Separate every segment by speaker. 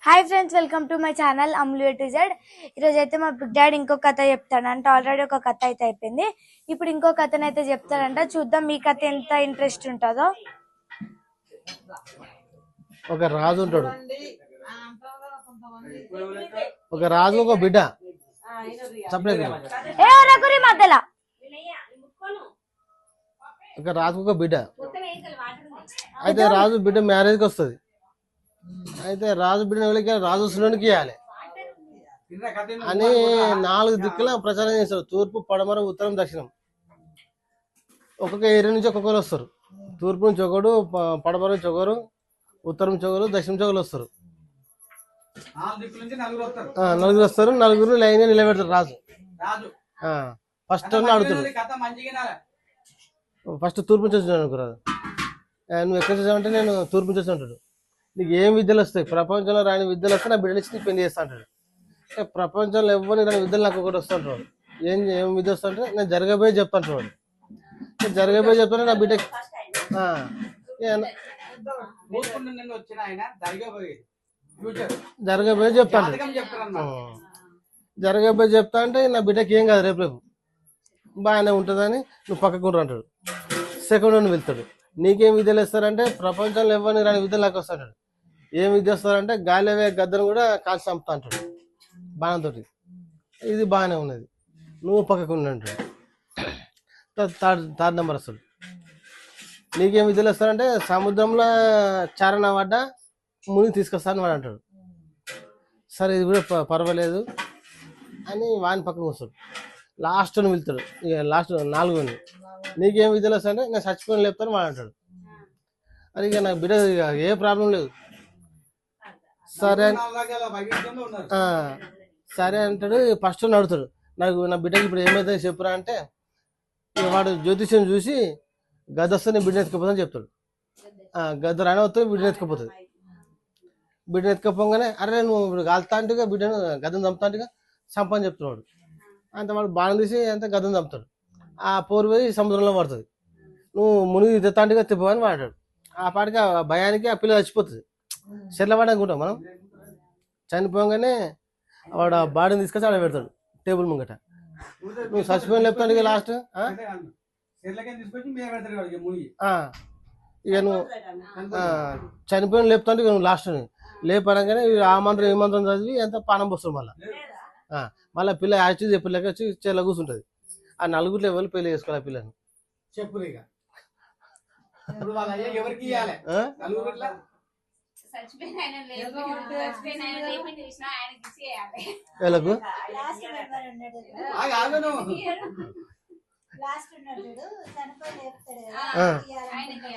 Speaker 1: Hi friends, welcome to my channel అమ్లు A to Z. ఈరోజు అయితే మా బిగ్ డాడీ ఇంకో కథ చెప్తాడు. అంటే ఆల్రెడీ ఒక కథ అయితే అయిపోయింది, ఇప్పుడు ఇంకో కథనైతే చెప్తాడంట. చూద్దాం మీ కథ ఎంత ఇంట్రెస్ట్ ఉంటుందో.
Speaker 2: ఒక రాజు ఉంటాడు, ఒక రాజు ఒక బిడ్డ.
Speaker 1: మధ్యలో
Speaker 2: ఒక రాజు ఒక బిడ్డ. అయితే రాజు బిడ్డ మ్యారేజ్కి వస్తుంది. అయితే రాజు బిడ్డ వెళ్ళి రాజు సునునికి ఇవ్వాలి అని 4 దిక్కుల ప్రచారం చేస్తారు. తూర్పు, పడమర, ఉత్తరం, దక్షిణం. ఒక్కొక్క ఏరియా నుంచి ఒక్కొక్కరు వస్తారు. తూర్పు నుంచి ఒకడు, పడమర నుంచి ఒకరు, ఉత్తరం నుంచి ఒకరు, దక్షిణం నుంచి ఒకరు వస్తారు. 4 వస్తారు. 4 లైన్ గా నిలబెడతారు రాజు. ఫస్ట్ అడుగుతాడు, ఫస్ట్ తూర్పు నుంచి వచ్చినాడు అనుకో రాజు. నువ్వు ఎక్కడ చూసావంటే నేను తూర్పు నుంచి వచ్చి ఉంటాడు. నీకు ఏం విద్యలు వస్తాయి? ప్రపంచంలో రాని విద్యలు వస్తే నా బిడ్డలు ఇచ్చి నీకు పెళ్లి చేస్తా అంటాడు. ప్రపంచంలో ఎవరిని రాని విద్యలు నాకు ఒకటి వస్తూ ఉంటాడు. ఏం విద్య వస్తా అంటే నేను జరగబోయే చెప్తా అంటున్నాడు. జరగబోయే చెప్తానే నా బిడ్డకి జరగబోయే చెప్తాను. జరగబోయే చెప్తా అంటే నా బిడ్డకి ఏం కాదు, రేపు బాగానే ఉంటుందని నువ్వు పక్కకుంటూ అంటాడు. సెకండ్ అని వెళ్తాడు. నీకేం విద్యలు ఇస్తారంటే ప్రపంచంలో ఎవరిని రాని విద్యలు నాకు వస్తాడు. ఏం విద్య వస్తారంటే గాలివే గద్దను కూడా కాల్చి చంపుతా అంటాడు బాణంతో. ఇది బాగానే ఉన్నది, నువ్వు పక్కకుండా అంటాడు. థర్డ్ నెంబర్ వస్తాడు. నీకేం విద్యలు వస్తారంటే సముద్రంలో చారణ పడ్డ ముని తీసుకొస్తాను వాడు అంటాడు. సరే ఇది కూడా పర్వాలేదు అని వాని పక్కకు వస్తాడు. లాస్ట్ అని వెళ్తాడు. ఇక లాస్ట్ 4 నీకేం విద్యలు వస్తాయంటే నేను చచ్చిపోయిన లేపుతాను వాడు అంటాడు. అది ఇక నాకు బిడ్డ ఏ ప్రాబ్లం లేదు. సరే అంటాడు. ఫస్ట్ అడుగుతాడు, నాకు నా బిడ్డకి ఇప్పుడు ఏమైతే చెప్పురా అంటే వాడు జ్యోతిష్యం చూసి గద్ద వస్తే నేను బిడ్డను ఎత్తుకపోతుందని చెప్తాడు. గద్ద రాని వస్తే బిడ్డను ఎత్తుకపోతుంది. బిడ్డను ఎత్తుకపోగానే అరే నువ్వు ఇప్పుడు కాలుతా అంటేగా బిడ్డను గద్దను చంపుతాంటిగా చంపని చెప్తున్నాడు. అంత వాడు బాణం తీసి అంత గద్దను చంపుతాడు. ఆ పోరు పోయి సముద్రంలో పడుతుంది. నువ్వు మునిగి తెత్తాంటిగా తిప్పని వాడాడు. ఆ పాటికి ఆ భయానికి ఆ పిల్ల చచ్చిపోతుంది. చెర్లవాడ అనుకుంటాం మనం. చనిపోగానే వాడు ఆ బాడీని తీసుకొచ్చి ఆడ పెడతాడు టేబుల్ ముంగట. నువ్వు చచ్చిపోయిన లేపుతాడు ఇక లాస్ట్. ఇక నువ్వు చనిపోయిన లేపుతాంటే ఇక నువ్వు లాస్ట్ లేపనగానే ఆ మంత్రం ఈ మంత్రం చదివి ఎంత పానం పోస్తాడు. మళ్ళీ పిల్ల యాక్చువల్ చెప్పలేక వచ్చి చెల్ల కూర్చుంటుంది. ఆ 4 ఎవరు పెళ్లి చేసుకోవాలి ఆ పిల్లని చెప్పు.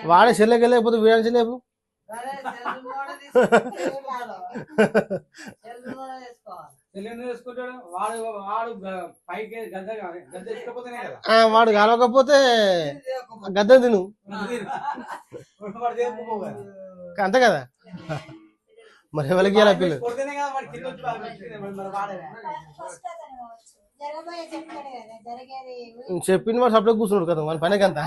Speaker 2: వాడే చెల్లెకి వెళ్ళకపోతే వీడని చెల్లేపు వాడు కలవకపోతే గద్ద తిను అంతే కదా. మరి ఎవరికి ఇవ్వాలి పిల్లలు? చెప్పిన వాడు సపరేట్ కూర్చున్నాడు కదా మన పనికి అంతా.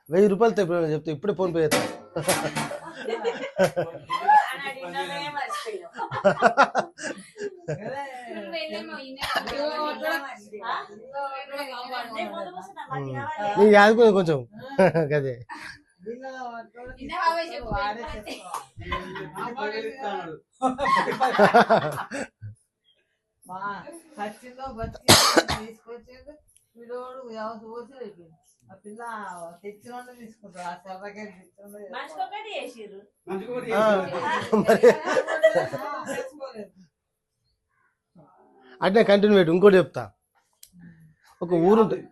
Speaker 2: ₹1000 ఎప్పుడైనా చెప్తే ఇప్పుడే ఫోన్ పే చేస్తా. నీకు యాదుకుంది కొంచెం గదే. అంటే కంటిన్యూ పెట్టు. ఇంకోటి చెప్తా. ఒక ఊరు ఉంటుంది.